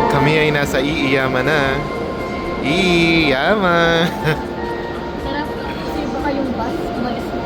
Kami ay nasa Iiyama na. Iiyama. Sarap kasi baka yung bus umalis na.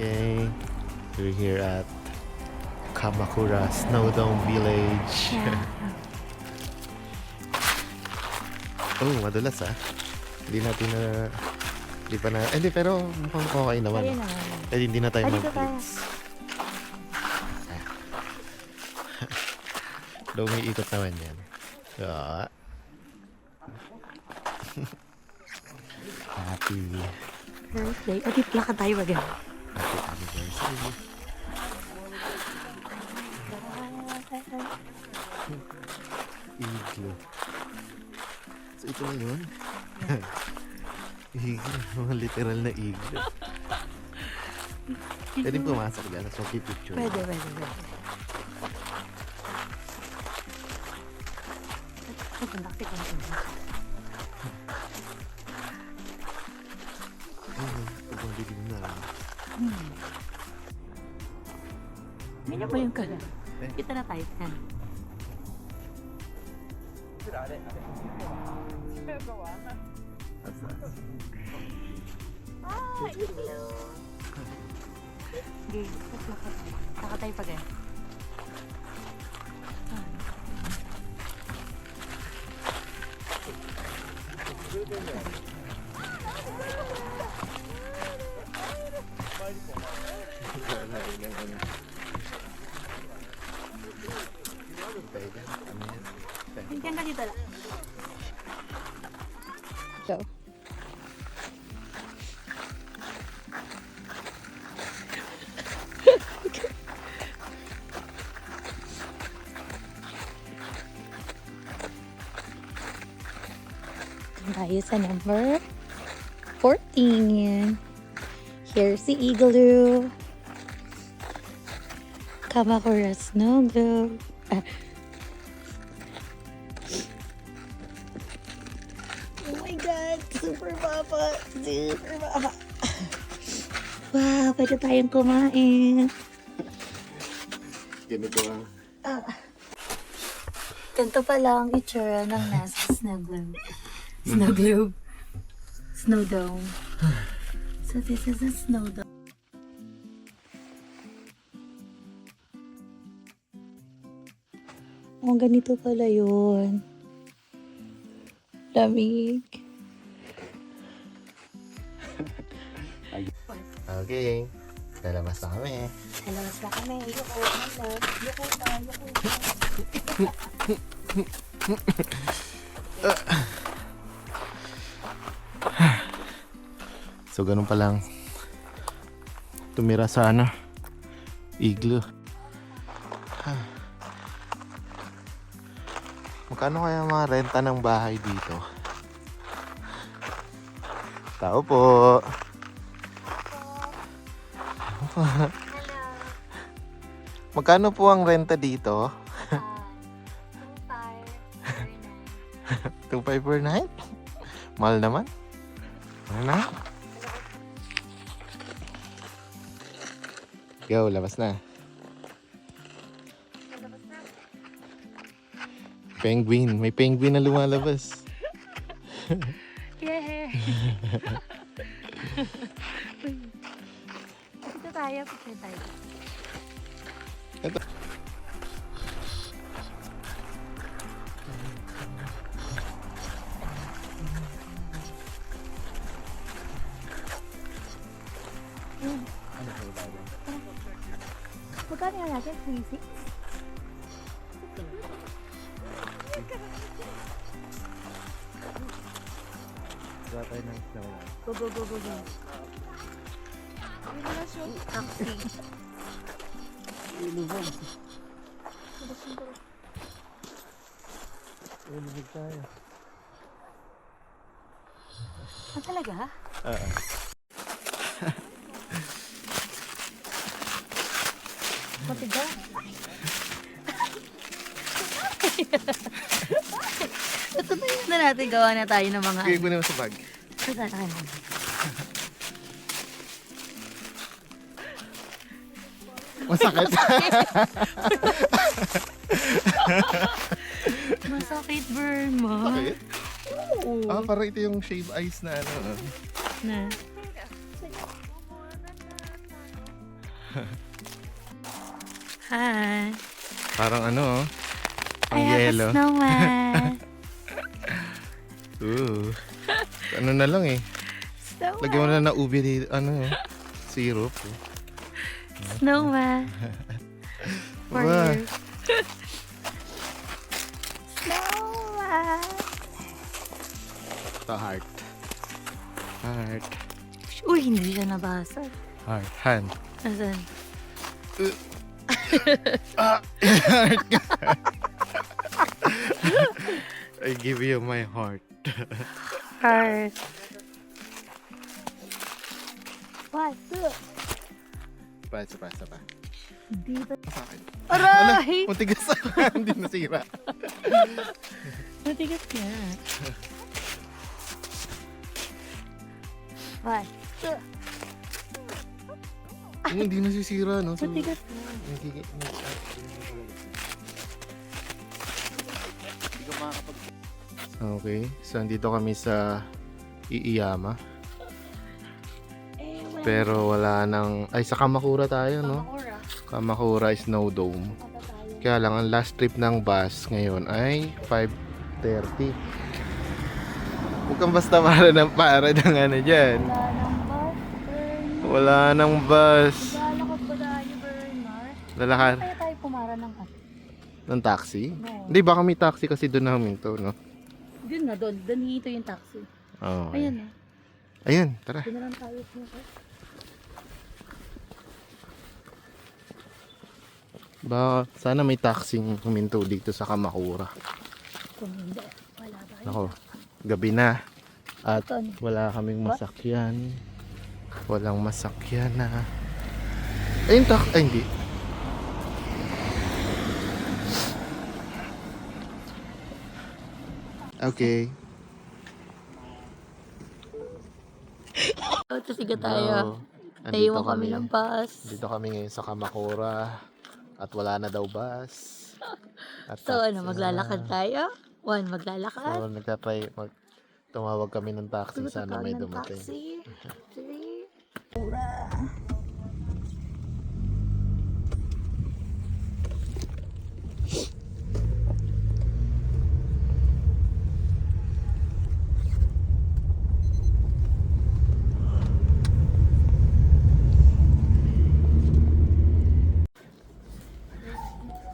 Okay, we're here at Kamakura Snowdome Village. Oh, madulas ah. Hindi pa na, hindi pero mukhang okay naman. Ayun naman. Eh, hindi na tayo Dito tayo. mag-blitz. Daw may ikot naman yan. Ah. Happy. Birthday. O, di plaka tayo ba ganun? Happy anniversary. Igloo. So ito na yun? Igloo. Mga literal na igloo. Pwede pumasok dyan. So picture. Pwede. Bakit ang Pagkong dilim na. Ganyan ba yung kala? Kita na tayo. Yan. Igloo! Okay, saka tayo pa ganyan. Hintyan ka dito lang. Go. Tayo sa number 14. Here's the igloo. Kamakura Snow Globe. Oh my God! Super baba! Super baba! Wow! Pwede tayong kumain. Ganito ang Ganito pala ang itsura ng nasa Snow Globe. Snow Globe. Snow Dome. So this is a Snow Dome. Oh, ganito pala yun. Lamig. okay. Lalabas na kami. Lalabas na kami. Yuko, hello. Yuko na, yuko na. So ganun pa lang tumira sa igloo. Magkano kaya mga renta ng bahay dito? Tao po. Magkano po ang renta dito? 2.5 per night? Mahal naman. Ano na? Go, labas na. Penguin. May penguin na lumalabas. Yeah! Picture tayo, picture tayo. Ito. Magkano nga natin? 3-6? Wala tayo ng snow. Go, go, go, go, go. Taxi. Ulubog tayo. Ah, talaga? Oo. Matigas? Ito na natin, gawa na tayo ng mga... Okay, kunin mo sa bag. Saan? Masakit. Masakit, burn mo. Bakit? Oo. Ah, parang ito yung shave ice na ano. Na. Hi. Parang ano, I ang have yelo. a snowman. Ooh. Ano na lang eh. Snowman. Lagyan mo na ng ubi dito, ano, syrup. Snowman. For Wow. you. Snowman. Ito, heart. Heart. Uy, hindi siya nabasa. Heart. Hand. Nasaan? Ah! Heart ka. I give you my heart. Heart. What? Pa. Dito. Sa akin. Aray! Matigas sa hindi nasira. Matigas niya. What? Hindi nasisira, no? So, Matigas na. Okay, so andito kami sa Iiyama. Pero wala nang... Ay, sa Kamakura tayo, no? Kamakura Snow Dome. Kaya lang, ang last trip ng bus ngayon ay 5:30. Huwag kang basta para ng ano dyan. Wala nang bus, Bernard. Wala nang bus. Lalakad ba tayo, Bernard? Lalakad Kaya tayo pumara ng kasi. ng taxi? No. Hindi, baka may taxi kasi doon namin to, no? Doon na, doon. Doon hito yung taxi. Oh, Ayan na. Ayun, tara. Doon na lang tayo. Baka sana may taxing huminto dito sa Kamakura. Kung hindi, wala tayo. Ako, gabi na. At Ito, ano? wala kaming masakyan. Walang masakyan na. Ayun, ay hindi. Okay. Sige tayo. Andito Naiwan kami ng bus. Dito kami ngayon sa Kamakura. At wala na daw bus. At So ano, maglalakad tayo? One, maglalakad. So, tumawag kami ng taxi. Tumatawag Sana may ng dumating. taxi. 3.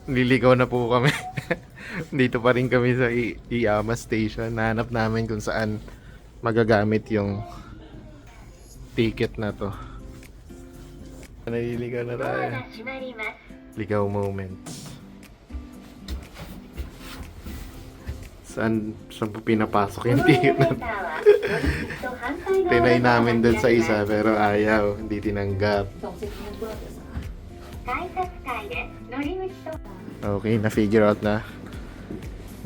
Liligaw na po kami. Dito pa rin kami sa Iyama Station. Nahanap namin kung saan magagamit yung ticket na to. Naliligaw na tayo. Ligaw moments. Saan po pinapasok yung ticket na to? Tinay namin dun sa isa pero ayaw. Hindi tinanggap. Okay, na-figure out na.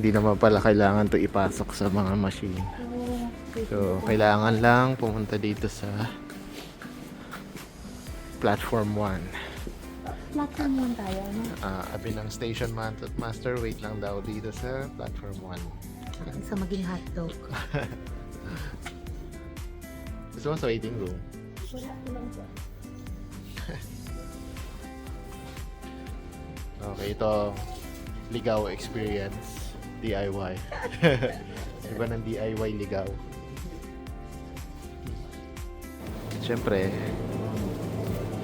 Hindi naman pala kailangan to ipasok sa mga machine. So, kailangan lang pumunta dito sa platform 1. Platform lang tayo, no? Abi ng station master, wait lang daw dito sa platform 1. Sa maging hotdog. Gusto mo sa waiting room? Wala ko lang siya. Okay, ito Ligaw experience DIY. Iba ng DIY Ligaw. Siyempre,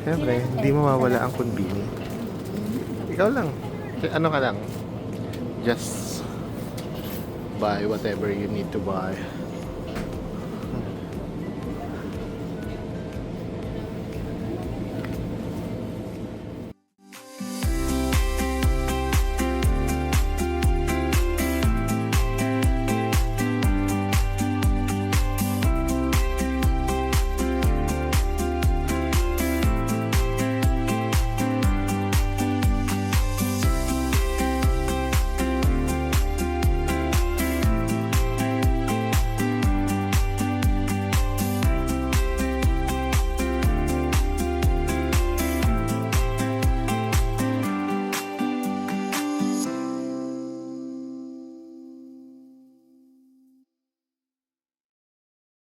hindi mawawala ang kunbini. Ikaw lang. Ano ka lang? Just buy whatever you need to buy.